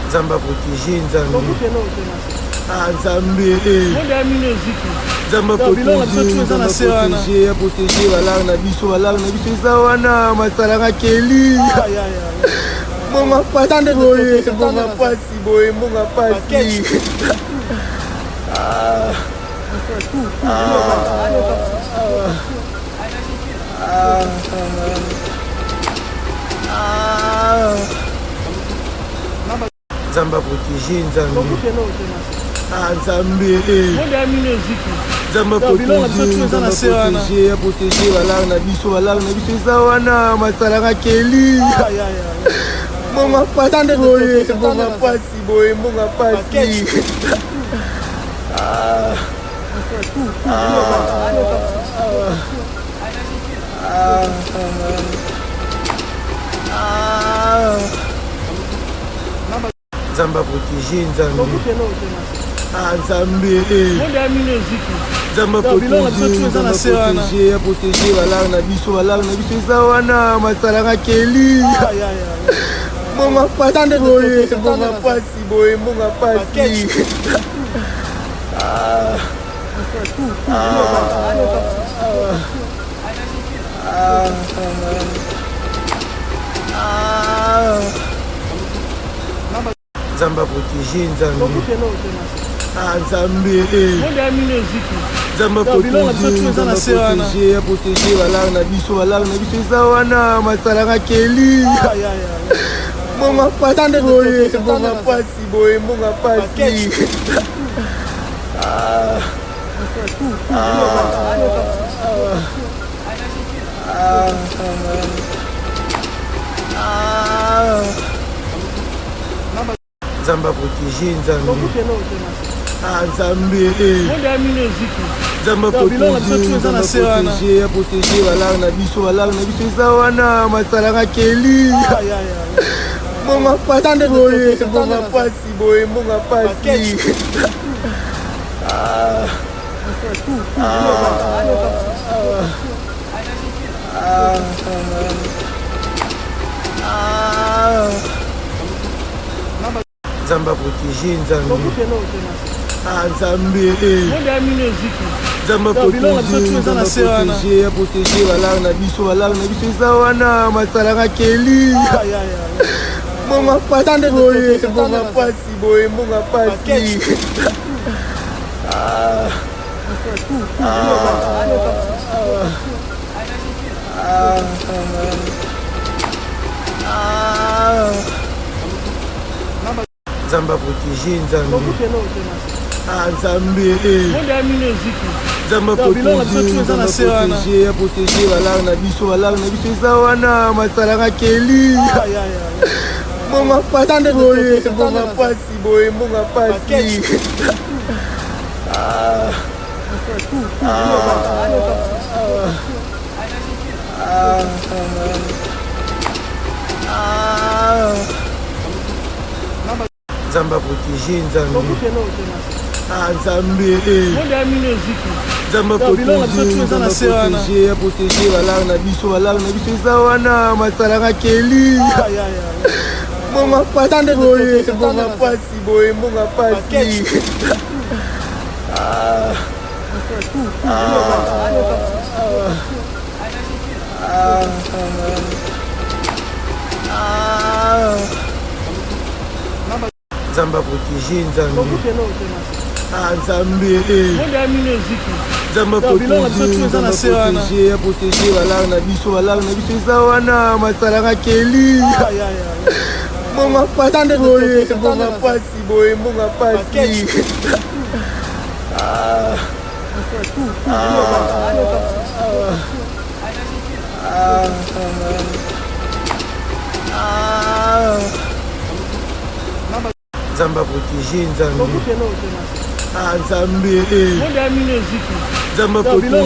Nzamba protéger Nzambe. Ah Nzambe. Nzamba protéger, protéger balar na biso eza wana masalanga keli. Monga pasi boye, monga pasi boye, monga pasi. Nzamba protéger Nzambe. Ah Nzambe. Nzamba protéger, protéger balar na biso eza wana masalanga keli. Monga pasi boye, monga pasi boye, monga pasi. Nzamba protéger Nzambe. Ah Nzambe. Nzamba protéger, protéger balar na biso eza wana masalanga keli. Monga pasi boye, monga pasi boye, monga pasi. Nzamba protéger Nzambe. Ah Nzambe. Nzamba protéger, protéger balar na biso eza wana masalanga keli. Monga pasi boye, monga pasi boye, monga pasi. Nzamba protéger Nzambe. Ah Nzambe. Nzamba protéger, protéger balar na biso eza wana masalanga keli. Monga pasi boye, monga pasi boye, monga pasi. Nzamba protéger Nzambe. Ah Nzambe. Nzamba protéger, protéger balar na biso eza wana masalanga keli. Monga pasi boye, monga pasi boye, monga pasi. Nzamba protéger Nzambe. Ah Nzambe. Nzamba protéger, protéger balar na biso eza wana masalanga keli. Monga pasi boye, monga pasi boye, monga pasi. Nzamba protéger Nzambe. Ah Nzambe. Nzamba protéger, protéger balar na biso eza wana masalanga keli. Monga pasi boye, monga pasi boye, monga pasi. Nzamba protéger Nzambe. Ah Nzambe. Nzamba protéger, protéger balar na biso eza wana masalanga keli. Monga pasi boye, monga pasi boye, monga pasi. Nzamba protéger Nzambe. Ah Nzambe. Nzamba protéger,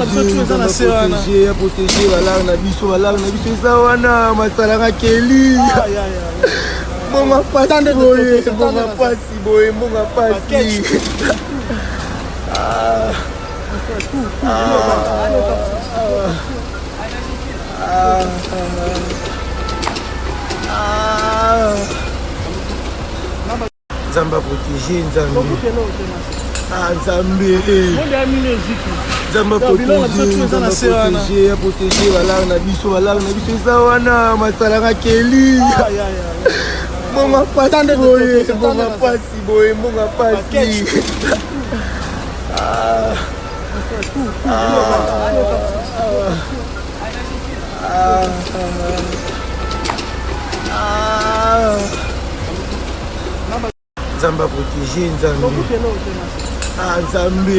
protéger balar na biso eza wana masalanga keli. Monga pasi boye, monga pasi boye, monga pasi. Nzamba protégé, Nzambe. Nzambe. Nzamba protégé, a protégé balanga na biso eza wana masalanga keli. Monga pasi boye, monga pasi boye, monga pasi. Nzamba protégé, Nzambe. Nzambe.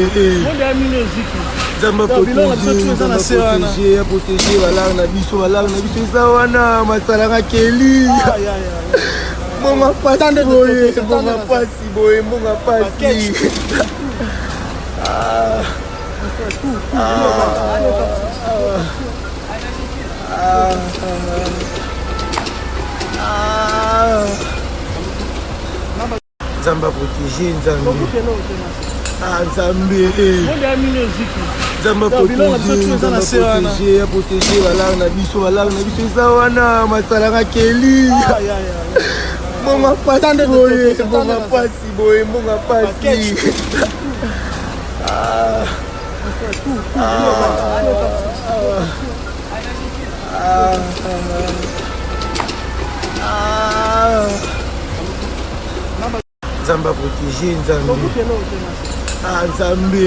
Nzamba protégé, a protégé balanga na biso eza wana masalanga keli. Monga pasi boye, monga pasi boye, monga pasi. Nzamba protégé, Nzambe. Nzambe. Nzamba protégé, a protégé balanga na biso eza wana masalanga keli. Monga pasi boye, monga pasi boye, monga pasi. Nzamba protégé, Nzambe. Nzambe.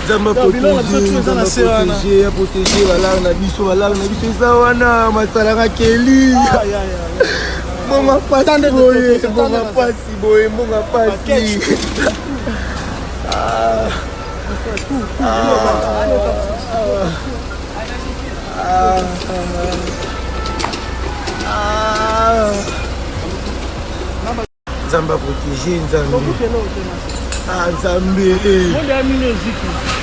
Nzamba protégé, a protégé balanga na biso eza wana masalanga keli. Monga pasi boye, monga pasi boye, monga pasi. Nzamba protégé, Nzambe. Nzambe.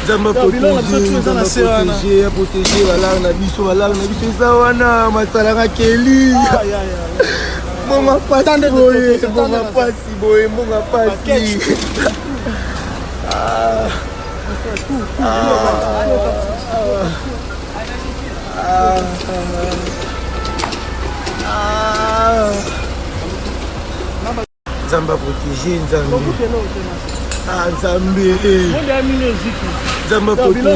Nzamba protégé, a protégé balanga na biso eza wana masalanga keli. Monga pasi boye, monga pasi boye, monga pasi. Nzamba protégé, Nzambe. Nzambe. Nzamba protégé,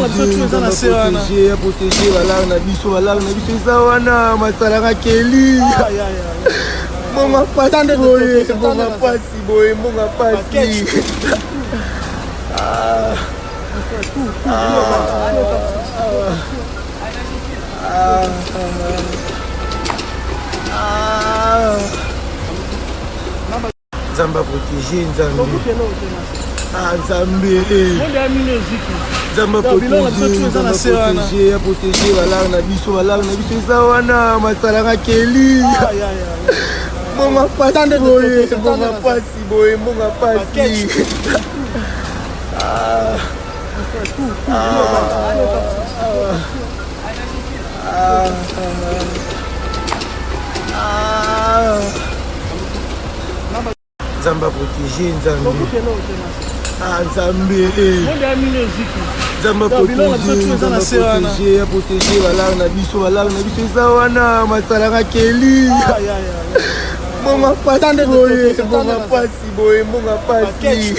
a protégé balanga na biso eza wana masalanga keli. Monga pasi boye, monga pasi boye, monga pasi. Nzamba protégé, Nzambe. Nzambe. Nzamba protégé, a protégé balanga na biso eza wana masalanga keli. Monga pasi boye, monga pasi boye, monga pasi. Nzamba protégé, Nzambe. Nzambe. Nzamba protégé, a protégé balanga na biso eza wana masalanga keli. Monga pasi boye, monga pasi boye, monga pasi.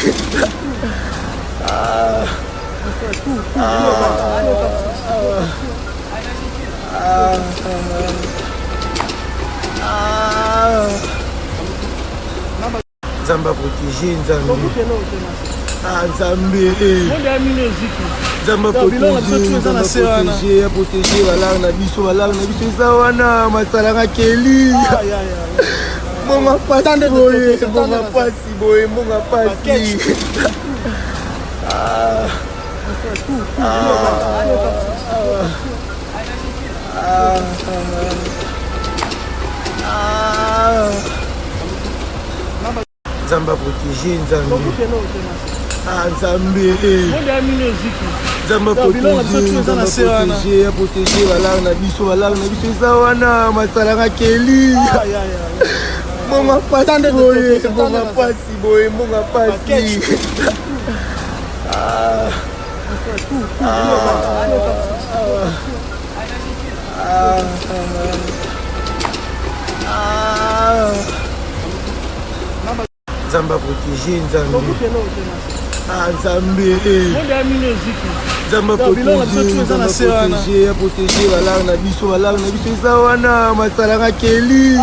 Nzamba protégé, Nzambe. Nzambe. Nzamba protégé, a protégé balanga na biso eza wana masalanga keli. Monga pasi boye, monga pasi boye, monga pasi. Nzamba protégé, Nzambe. Nzambe. Nzamba protégé, a protégé balanga na biso eza wana masalanga keli. Monga pasi boye, monga pasi boye, monga pasi. Zamba protéger Nzambe. Nzambe. Zamba protéger, protéger balar na biso eza wana masalanga keli.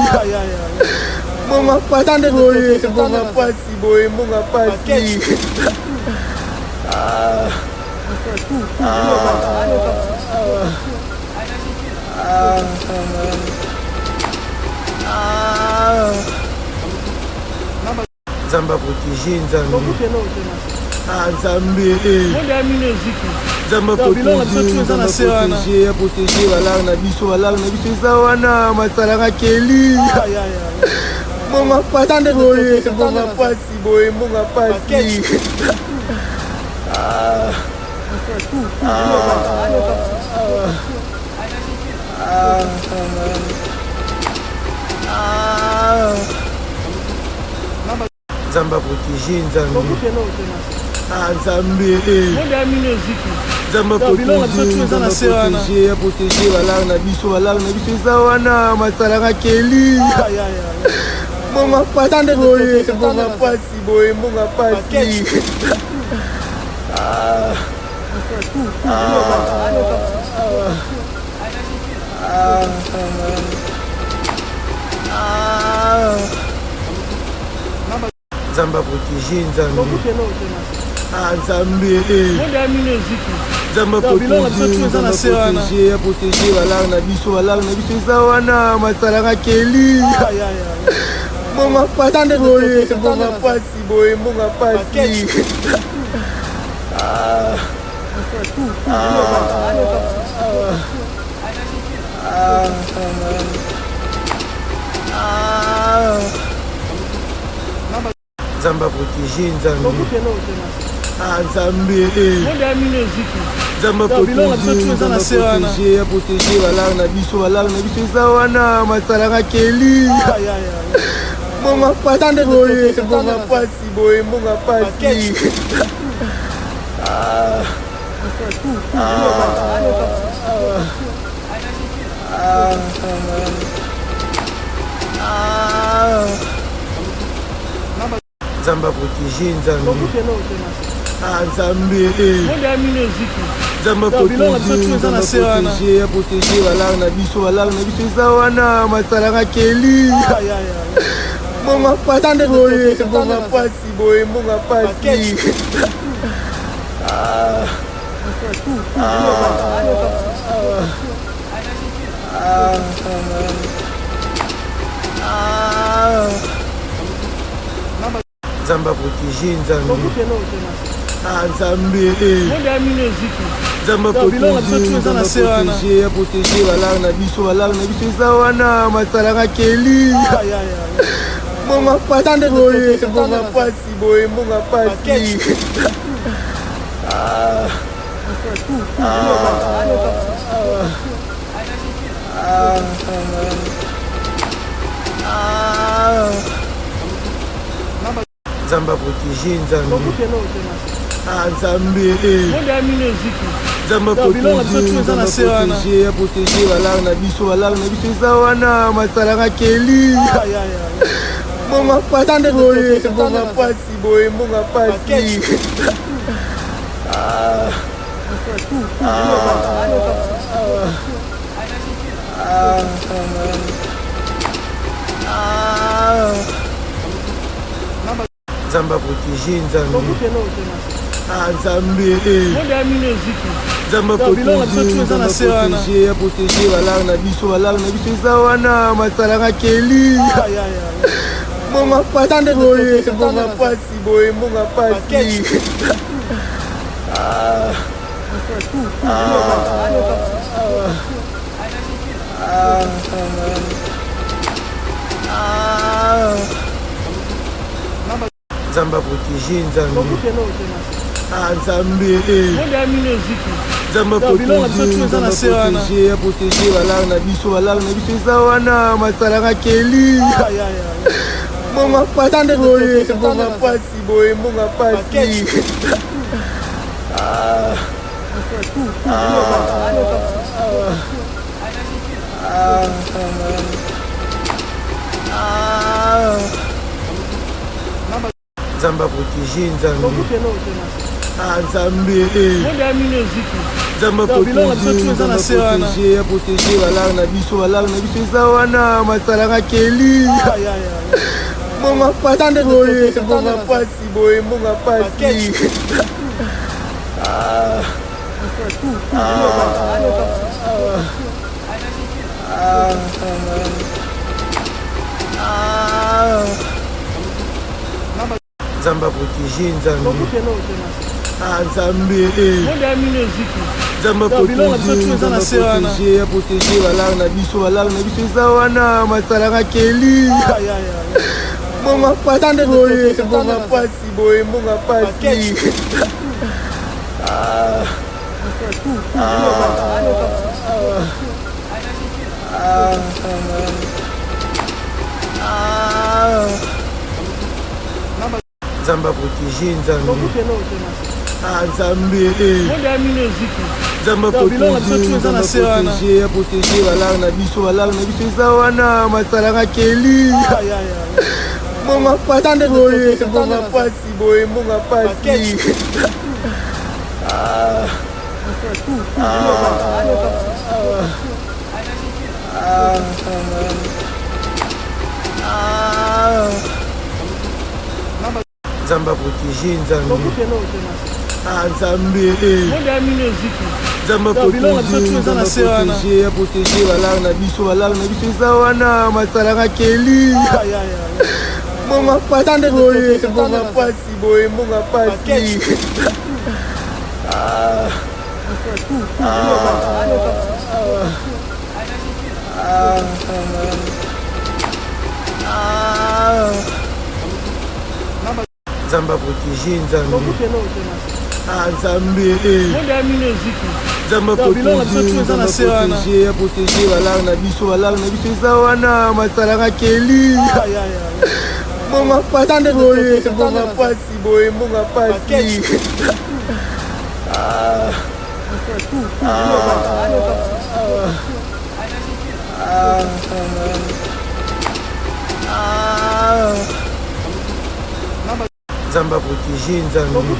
Monga pasi boye, monga pasi boye, monga pasi. Zamba protéger Nzambe. Nzambe. Zamba protéger, protéger balar na biso eza wana masalanga keli. Monga pasi boye, monga pasi boye, monga pasi. Zamba protéger Nzambe. Nzambe. Zamba protéger, protéger balar na biso eza wana masalanga keli. Monga pasi boye, monga pasi boye, monga pasi. Zamba protéger Nzambe. Nzambe. Zamba protéger, protéger balar na biso eza wana masalanga keli. Monga pasi boye, monga pasi boye, monga pasi. Zamba protéger Nzambe. Nzambe. Zamba protéger, protéger balar na biso eza wana masalanga keli. Monga pasi boye, monga pasi boye, monga pasi. Zamba protéger Nzambe. Nzambe. Zamba protéger, protéger balar na biso eza wana masalanga keli. Monga pasi boye, monga pasi boye, monga pasi. Zamba protéger Nzambe. Nzambe. Zamba protéger, protéger balar na biso eza wana masalanga keli. Monga pasi boye, monga pasi boye, monga pasi. Zamba protéger Nzambe. Nzambe. Zamba protéger, protéger balar na biso eza wana masalanga keli. Monga pasi boye, monga pasi boye, monga pasi. Zamba protéger Nzambe. Nzambe. Zamba protéger, protéger balar na biso eza wana masalanga keli. Monga pasi boye, monga pasi boye, monga pasi. Zamba protéger Nzambe. Nzambe. Zamba protéger, protéger balar na biso eza wana masalanga keli. Monga pasi boye, monga pasi boye, monga pasi. Zamba protéger Nzambe. Ah Nzambe. Zamba protéger, protéger balar na biso eza wana masalanga keli. Monga pasi boye, monga pasi boye, monga pasi. Zamba protéger Nzambe. Ah Nzambe. Zamba protéger, protéger balar na biso eza wana masalanga keli. Monga pasi boye, monga pasi boye, monga pasi. Zamba protéger Nzambe. Ah Nzambe. Zamba protéger, protéger balar na biso eza wana masalanga keli. Monga pasi boye, monga pasi boye, monga pasi. Zamba protéger Nzambe. Ah Nzambe. Zamba protéger, protéger balar na biso eza wana masalanga keli. Monga pasi boye, monga pasi boye, monga pasi. Zamba protéger Nzambe. Ah Nzambe. Zamba protéger, protéger balar na biso eza wana masalanga keli. Monga pasi boye, monga pasi boye, monga pasi. Zamba protéger Nzambe.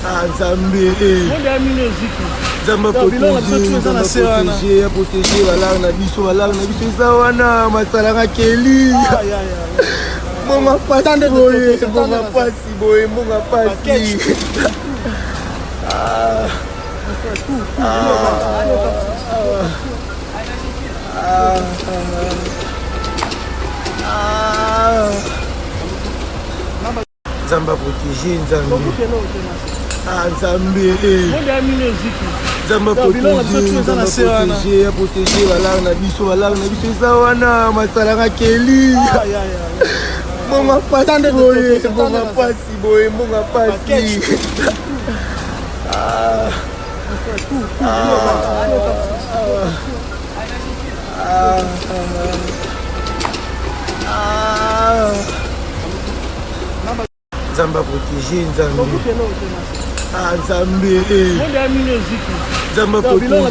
Ah Nzambe. Zamba protéger, protéger balar na biso eza wana masalanga keli. Monga pasi boye, monga pasi boye, monga pasi. Zamba protéger Nzambe. Ah Nzambe. Zamba protéger, protéger balar na biso eza wana masalanga keli. Monga pasi boye, monga pasi boye, monga pasi. Zamba protéger Nzambe. Ah Nzambe. Zamba protéger,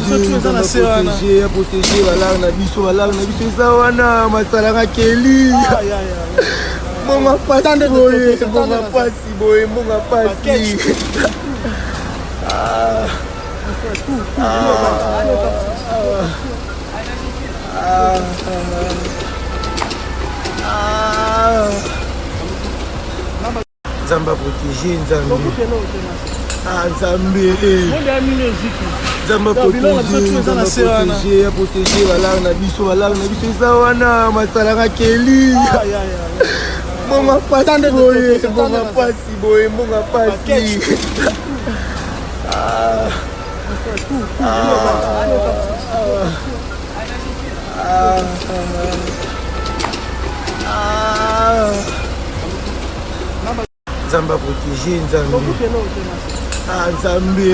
protéger balar na biso eza wana masalanga keli. Monga pasi boye, monga pasi boye, monga pasi. Zamba protéger Nzambe. Ah Nzambe. Zamba protéger, protéger balar na biso eza wana masalanga keli. Monga pasi boye, monga pasi boye, monga pasi. Zamba protéger Nzambe. Ah Nzambe.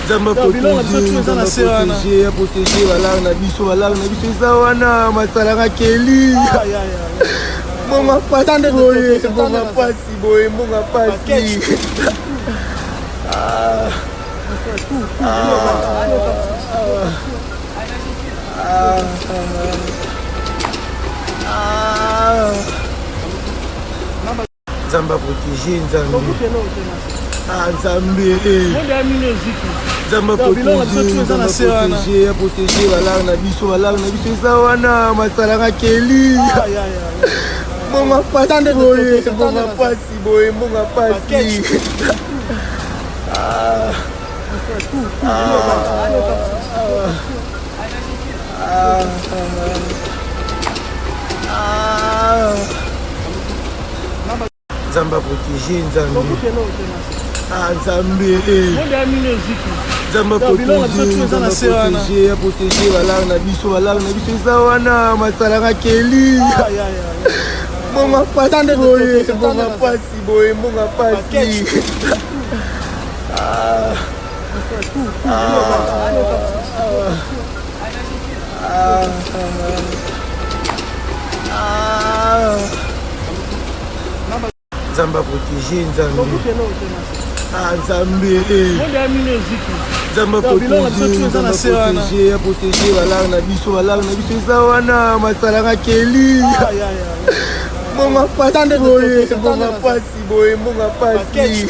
Zamba protéger, protéger balar na biso eza wana masalanga keli. Monga pasi boye, monga pasi boye, monga pasi. Nzambe protéger Nzambe. Ah Nzambe. Nzambe protéger balar na biso eza wana masalanga keli. Monga pasi boye, monga pasi. Nzambe protéger Nzambe. Ah Nzambe. Nzambe protéger balar na biso eza wana masalanga keli. Monga pasi boye, monga pasi. Nzambe protéger Nzambe. Ah Nzambe. Nzambe protéger balar na biso eza wana masalanga keli. Monga pasi boye, monga pasi.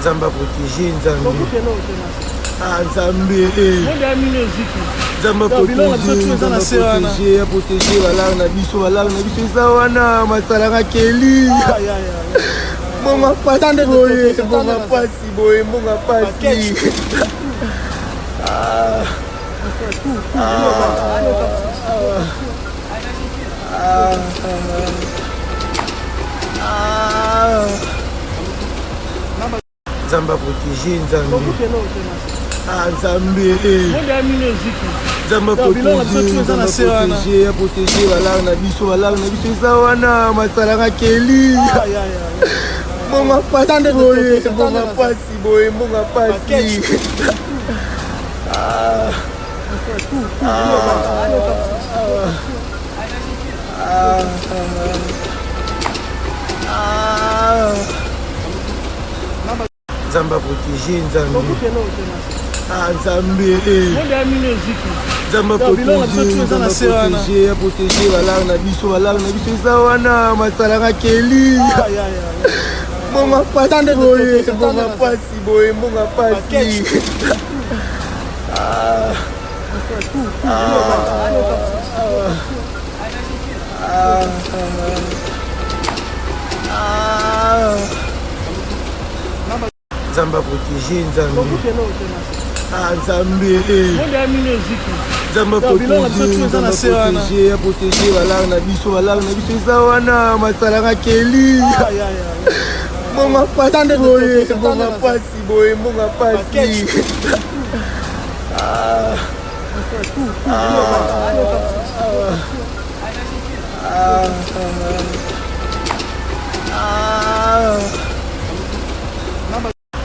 Nzambe protéger Nzambe. Ah Nzambe. Nzambe protéger balar na biso eza wana masalanga keli. Monga pasi boye, monga pasi. Nzambe protéger Nzambe. Ah Nzambe. Nzambe protéger balar na biso eza wana masalanga keli. Monga pasi boye, monga pasi. Nzambe protéger Nzambe. Ah Nzambe. Nzambe protéger balar na biso eza wana masalanga keli. Monga pasi boye, monga pasi. Nzambe protéger Nzambe. Ah Nzambe. Nzambe protéger balar na biso eza wana masalanga keli. Monga pasi boye, monga pasi.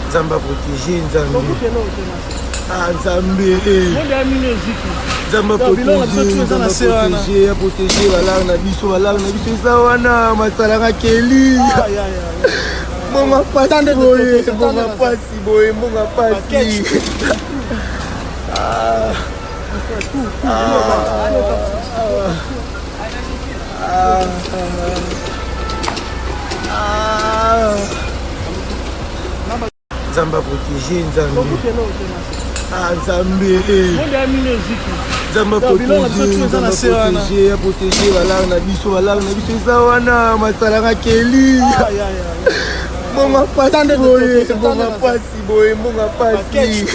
Nzambe protéger Nzambe. Ah Nzambe. Nzambe protéger balar na biso eza wana masalanga keli. Monga pasi boye, monga pasi. Nzambe protéger Nzambe. Ah Nzambe. Nzambe protéger balar na biso eza wana masalanga keli. Monga pasi boye, monga pasi.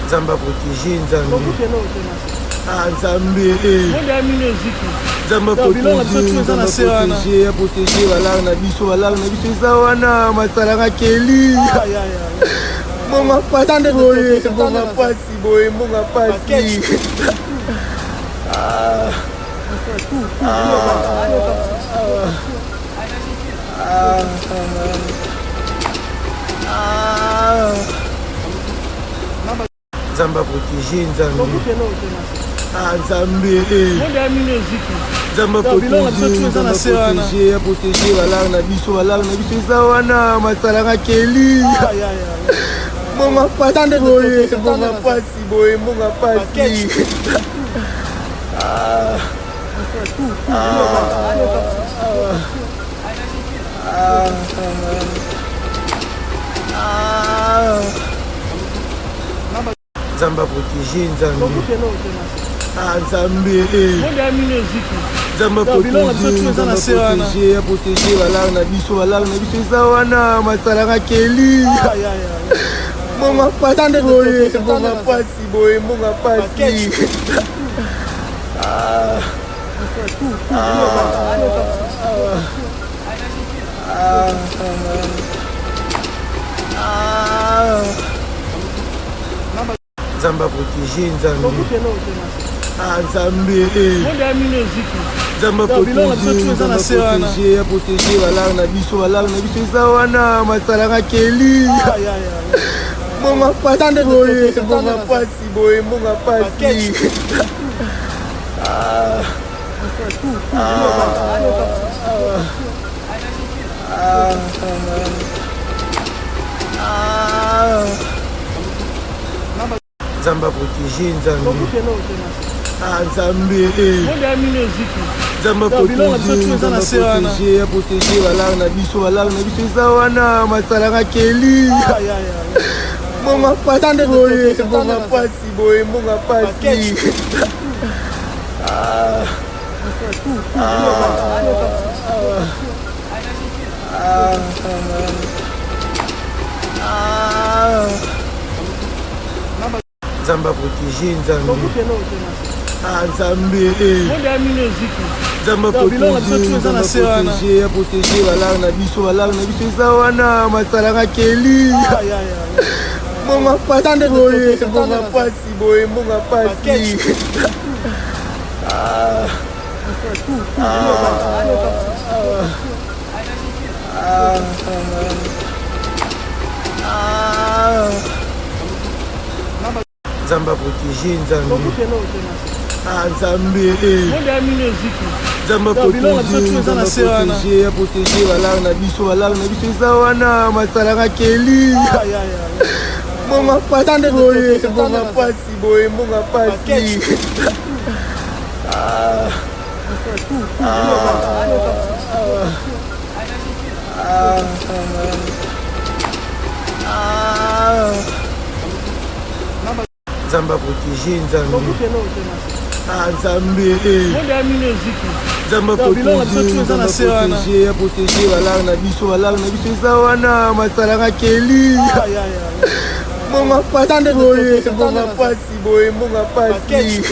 Nzambe protéger Nzambe. Ah Nzambe. Nzambe protéger balar na biso eza wana masalanga keli. Monga pasi boye, monga pasi. protéger Nzambe. Ah Nzambe. Nzambe protéger, protéger balanga na biso eza wana masalanga keli. Mbonga pasi boye, mbonga pasi boye, mbonga pasi. Nzambe protéger Nzambe. Ah Nzambe. Nzambe protéger balanga na biso eza wana masalanga keli. Mbonga pasi boye, mbonga pasi boye, mbonga pasi. Nzambe protéger Nzambe. Ah Nzambe. Nzambe protéger balanga na biso eza wana masalanga keli. Mbonga pasi boye, mbonga pasi boye, mbonga pasi. Nzambe protéger Nzambe. Ah Nzambe. Nzambe protéger balanga na biso eza wana masalanga keli. Mbonga pasi boye, mbonga pasi boye, mbonga pasi. Nzambe protéger Nzambe. Ah Nzambe. Nzambe protéger balanga na biso eza wana masalanga keli. Mbonga pasi boye, mbonga pasi boye, mbonga pasi. Nzambe protéger Nzambe. Ah Nzambe. Nzambe protéger balanga na biso eza wana masalanga keli. Mbonga pasi boye, mbonga pasi boye, mbonga pasi. Nzambe protéger Nzambe. Ah Nzambe. Nzambe protéger balanga na biso eza wana masalanga keli. Mbonga pasi boye, mbonga pasi boye, mbonga pasi.